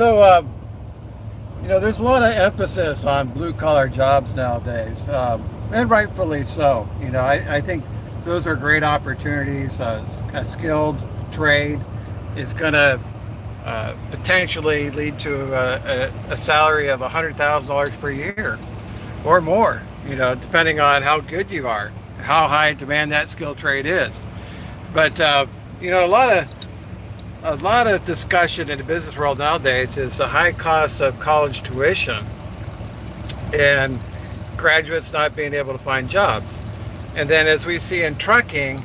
There's a lot of emphasis on blue collar jobs nowadays, and rightfully so. I think those are great opportunities. A skilled trade is going to potentially lead to a salary of $100,000 per year or more, depending on how good you are, how high in demand that skilled trade is. But, a lot of discussion in the business world nowadays is the high cost of college tuition and graduates not being able to find jobs. And then as we see in trucking,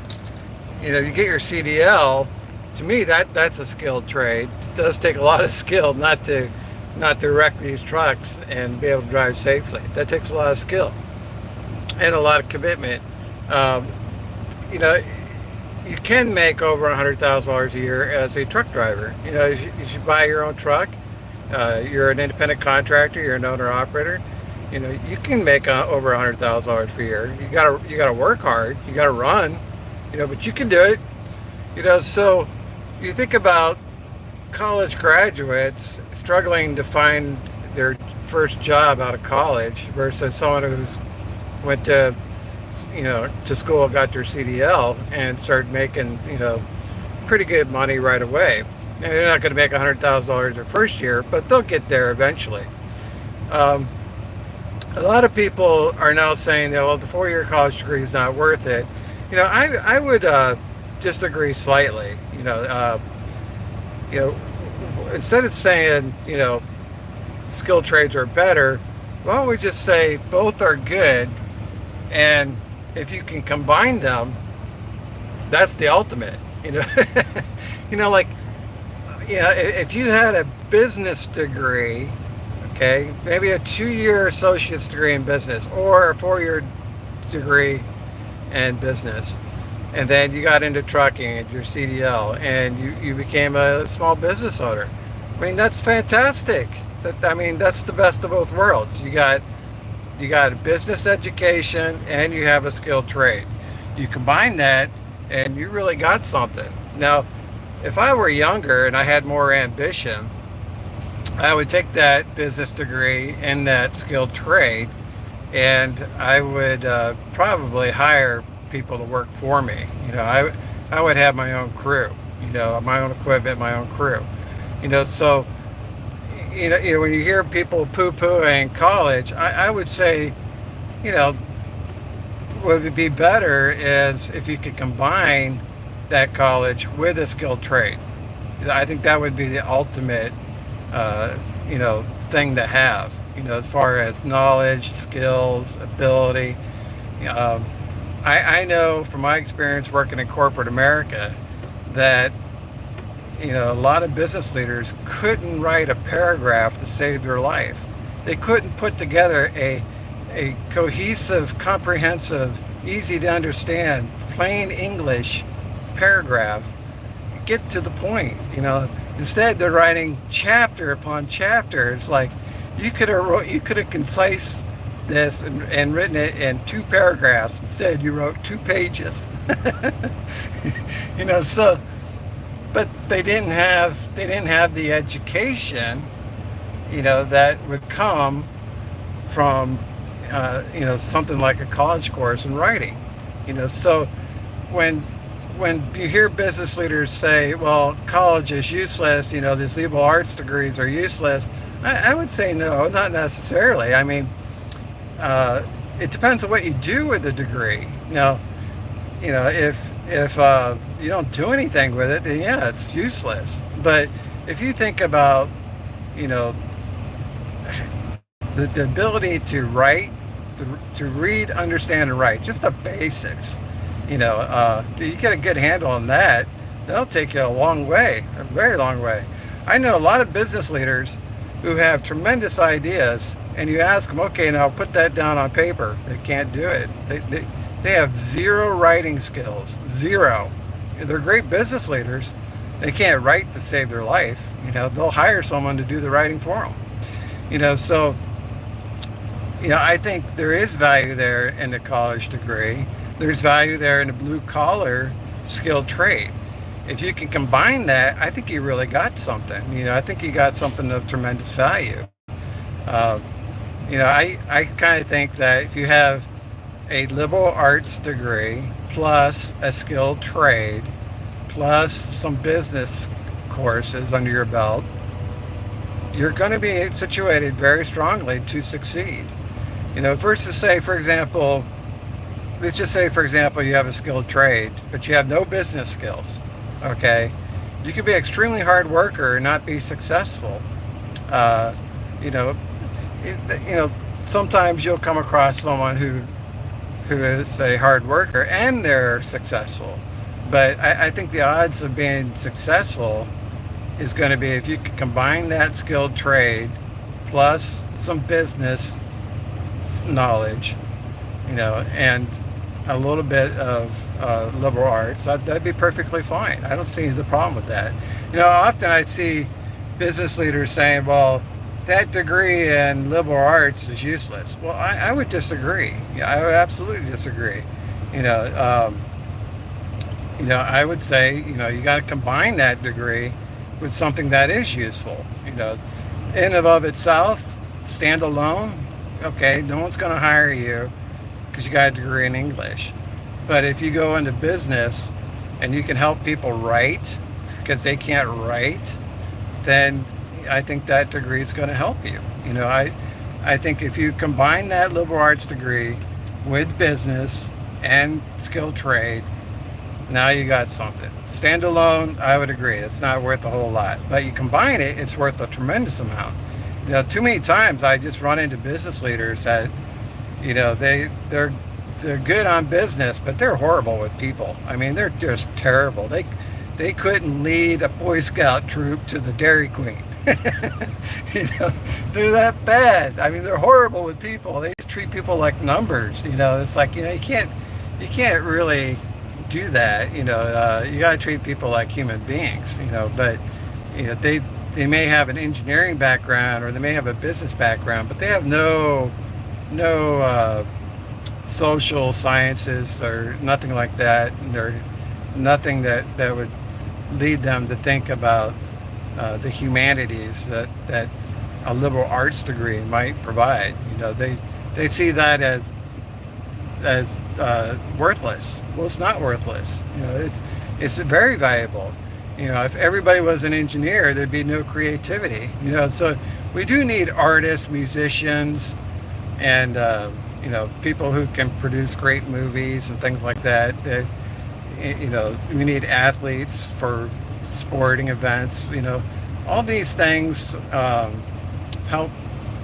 you get your CDL. To me, that's a skilled trade. It does take a lot of skill not to wreck these trucks and be able to drive safely. That takes a lot of skill and a lot of commitment. Um, you know, you can make over $100,000 a year as a truck driver. You should buy your own truck. You're an independent contractor. You're an owner operator. You can make over $100,000 per year. You gotta work hard. You gotta run. But you can do it. So you think about college graduates struggling to find their first job out of college versus someone who's went to school, got their CDL, and started making pretty good money right away. And they're not going to make $100,000 their first year, but they'll get there eventually. A lot of people are now saying, well, the 4-year college degree is not worth it. I would disagree slightly. Instead of saying, skilled trades are better, why don't we just say both are good, and if you can combine them, that's the ultimate. If you had a business degree, okay, maybe a 2-year associate's degree in business or a 4-year degree in business, and then you got into trucking and your CDL and you became a small business owner. That's fantastic. That's the best of both worlds. You got a business education and you have a skilled trade. You combine that and you really got something. Now, if I were younger and I had more ambition, I would take that business degree and that skilled trade, and I would probably hire people to work for me. I would have my own crew, my own equipment, my own crew. So when you hear people poo-pooing college, I would say, what would be better is if you could combine that college with a skilled trade. I think that would be the ultimate, thing to have, as far as knowledge, skills, ability. I know from my experience working in corporate America that a lot of business leaders couldn't write a paragraph to save their life. They couldn't put together a cohesive, comprehensive, easy to understand, plain English paragraph. Get to the point. Instead they're writing chapter upon chapter. It's like you could have concise this and written it in 2 paragraphs. Instead you wrote 2 pages. So but they didn't have the education that would come from something like a college course in writing. So when you hear business leaders say, well, college is useless, these liberal arts degrees are useless, I would say no, not necessarily. It depends on what you do with the degree. Now, if you don't do anything with it, then yeah, it's useless. But if you think about, the ability to write, to read, understand, and write, just the basics, you get a good handle on that, that'll take you a long way, a very long way. I know a lot of business leaders who have tremendous ideas, and you ask them, okay, now put that down on paper. They can't do it. They have 0 writing skills, 0. They're great business leaders. They can't write to save their life. They'll hire someone to do the writing for them. So, I think there is value there in the college degree. There's value there in the blue collar skilled trade. if you can combine that, I think you really got something. I think you got something of tremendous value. Uh, I kind of think that if you have a liberal arts degree plus a skilled trade plus some business courses under your belt, you're going to be situated very strongly to succeed. Versus say, for example, let's just say, for example, you have a skilled trade, but you have no business skills. Okay, you could be an extremely hard worker and not be successful. Uh, you know, sometimes you'll come across someone who is a hard worker and they're successful. But I think the odds of being successful is going to be if you can combine that skilled trade plus some business knowledge, and a little bit of liberal arts. That'd be perfectly fine. I don't see the problem with that. Often I see business leaders saying, well, that degree in liberal arts is useless. Well, I would disagree. Yeah, I would absolutely disagree. I would say, you got to combine that degree with something that is useful. In and of itself, stand alone, okay, no one's going to hire you because you got a degree in English. But if you go into business and you can help people write because they can't write, then I think that degree is going to help you. I think if you combine that liberal arts degree with business and skilled trade, now you got something. Standalone, I would agree, it's not worth a whole lot. But you combine it, it's worth a tremendous amount. Too many times I just run into business leaders that, they're good on business, but they're horrible with people. I mean, they're just terrible. They couldn't lead a Boy Scout troop to the Dairy Queen. They're that bad. I mean, they're horrible with people. They just treat people like numbers. It's like, you can't really do that. You got to treat people like human beings. But they may have an engineering background or they may have a business background, but they have no social sciences or nothing like that. Or nothing that would lead them to think about the humanities that a liberal arts degree might provide. They see that as worthless. Well, it's not worthless. It's very valuable. If everybody was an engineer, there'd be no creativity. So we do need artists, musicians, and people who can produce great movies and things like that. We need athletes for sporting events. All these things help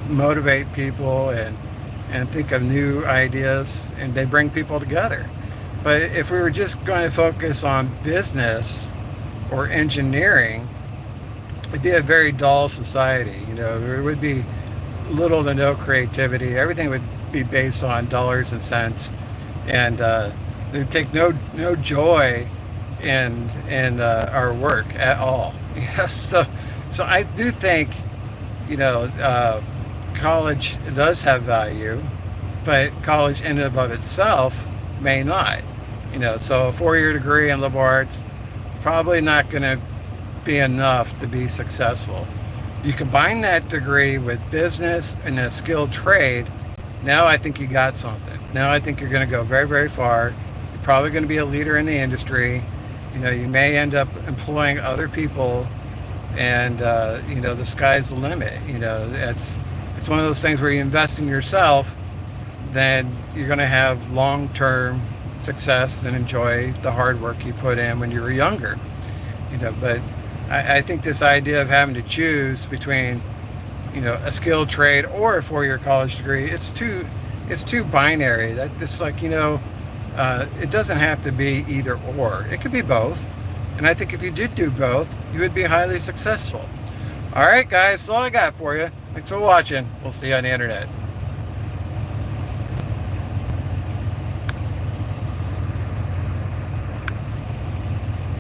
motivate people and think of new ideas, and they bring people together. But if we were just going to focus on business or engineering, it'd be a very dull society. There would be little to no creativity. Everything would be based on dollars and cents, and there'd take no joy in our work at all. So I do think college does have value, but college in and of itself may not. So a 4-year degree in liberal arts probably not going to be enough to be successful. You combine that degree with business and a skilled trade, now I think you got something. Now I think you're going to go very, very far. You're probably going to be a leader in the industry. You may end up employing other people, and the sky's the limit. It's one of those things where you invest in yourself, then you're going to have long-term success and enjoy the hard work you put in when you were younger. But I think this idea of having to choose between a skilled trade or a 4-year college degree, it's too binary. That it's like, it doesn't have to be either or. It could be both. And I think if you did do both, you would be highly successful. All right, guys, that's all I got for you. Thanks for watching. We'll see you on the internet.